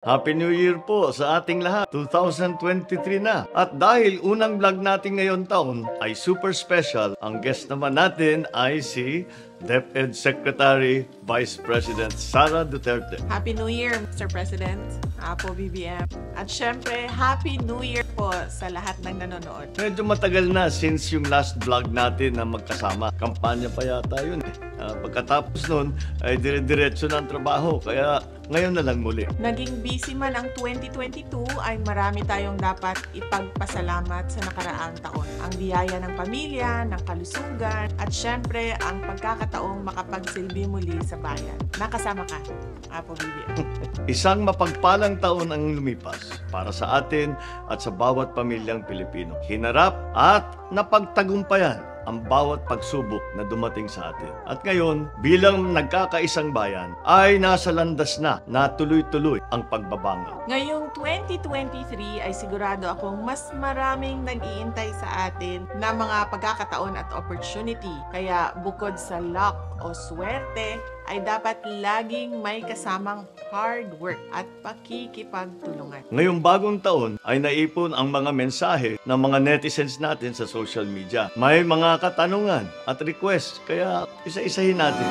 Happy New Year po sa ating lahat. 2023 na. At dahil unang vlog natin ngayon taon ay super special, ang guest naman natin ay si DepEd Secretary Vice President Sara Duterte. Happy New Year, Mr. President, Apo BBM. At syempre, Happy New Year po sa lahat ng nanonood. Medyo matagal na since yung last vlog natin na magkasama. Kampanya pa yata yun eh. Pagkatapos nun ay dire-diretso na ang trabaho. Kaya ngayon na lang muli. Naging busy man ang 2022 ay marami tayong dapat ipagpasalamat sa nakaraang taon. Ang biyaya ng pamilya, ng kalusugan, at syempre ang pagkakataong makapagsilbi muli sa bayan. Nakasama ka, Apo BBM. Isang mapagpalang taon ang lumipas para sa atin at sa bawat pamilyang Pilipino. Hinarap at napagtagumpayan ang bawat pagsubok na dumating sa atin. At ngayon, bilang nagkakaisang bayan, ay nasa landas na tuloy-tuloy ang pagbabangon. Ngayong 2023 ay sigurado akong mas maraming nag-iintay sa atin na mga pagkakataon at opportunity. Kaya bukod sa luck o swerte, ay dapat laging may kasamang hard work at pakikipagtulungan. Ngayong bagong taon ay naipon ang mga mensahe ng mga netizens natin sa social media. May mga katanungan at request, kaya isa-isahin natin.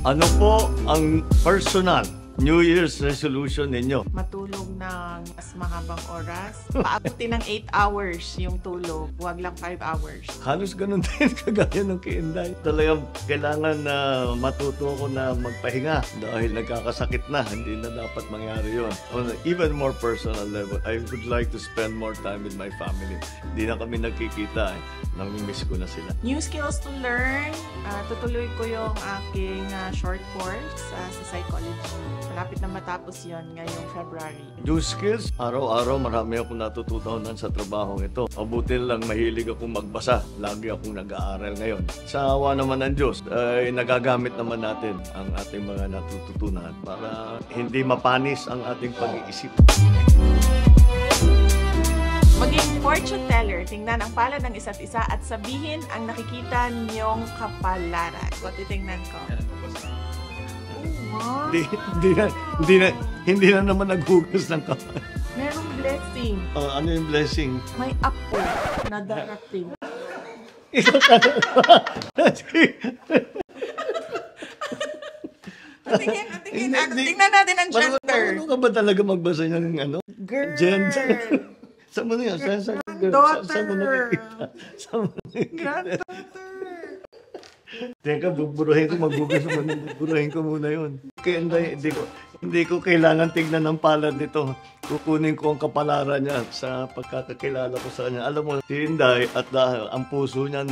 Ano po ang personal New Year's resolution ninyo? Matulog ng mas mahabang oras. Paabutin ng 8 hours yung tulog. Huwag lang 5 hours. Halos ganun din kagaya ng kay Inday. Talagang kailangan na matuto ko na magpahinga dahil nagkakasakit na. Hindi na dapat mangyari yun. On an even more personal level, I would like to spend more time with my family. Hindi na kami nagkikita. Namimiss ko na sila. New skills to learn. Tutuloy ko yung aking short course sa psychology. Malapit na matapos yon ngayong February. New skills? Araw-araw marami akong natututunan sa trabahong ito. Mabuti lang mahilig akong magbasa. Lagi akong nag-aaral ngayon. Sa awa naman ng Diyos, ay nagagamit naman natin ang ating mga natututunan para hindi mapanis ang ating pag-iisip. Maging fortune teller, tingnan ang palad ng isa't isa at sabihin ang nakikita niyong kapalaran. So, titingnan ko. Wow. Hindi na naman naghugas ng kamay. Merong blessing. Ano yung blessing? May apo na darating. Tingnan natin ang gender. Ano ka ba talaga magbasa niya ng ano? Girl. Gender. Saan mo na yan? Saan mo nakikita? Saan mo nakikita? Granddaughter. Teka, buburuhin ko, magbugas naman. Buburuhin ko muna yun. Kaya hindi ko kailangan tignan ng palad nito. Kukunin ko ang kapalaran niya sa pagkakakilala ko sa kanya. Alam mo, si Inday at ang puso niya,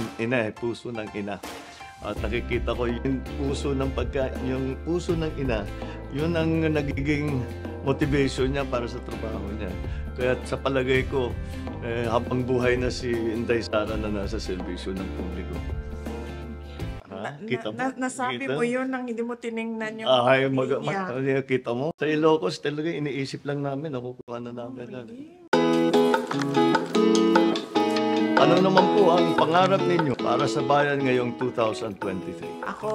puso ng ina. At nakikita ko yung puso ng ina, yun ang nagiging motivation niya para sa trabaho niya. Kaya sa palagay ko, habang buhay na si Inday Sara na nasa serbisyo ng publiko. Kita mo? Nasabi mo yun nang hindi mo tinignan yung kita mo? Sa Ilocos talaga iniisip lang namin, nakukuha na namin. Ano naman po ang pangarap ninyo para sa bayan ngayong 2023? Ako,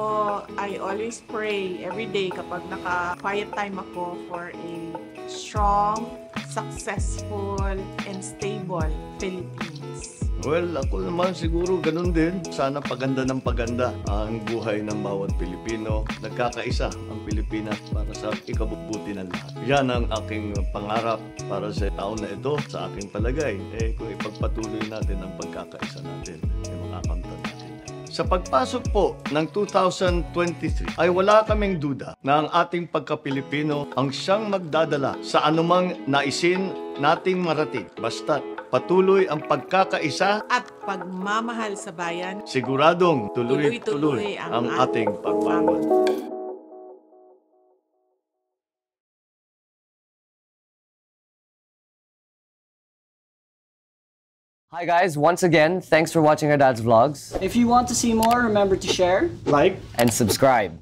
I always pray every day kapag naka-quiet time ako for a strong, successful, and stable Philippines. Well, ako naman siguro ganun din. Sana paganda ng paganda ang buhay ng bawat Pilipino. Nagkakaisa ang Pilipinas para sa ikabubuti ng lahat. Yan ang aking pangarap para sa taon na ito, sa aking palagay. Kung ipagpatuloy natin ang pagkakaisa natin, makakamtan natin. Sa pagpasok po ng 2023 ay wala kaming duda na ang ating pagka-Pilipino ang siyang magdadala sa anumang naisin nating marating. Basta't patuloy ang pagkakaisa at pagmamahal sa bayan. Siguradong tuloy-tuloy ang ating pagbangon. Hi guys, once again, thanks for watching our dad's vlogs. If you want to see more, remember to share, Like, and subscribe.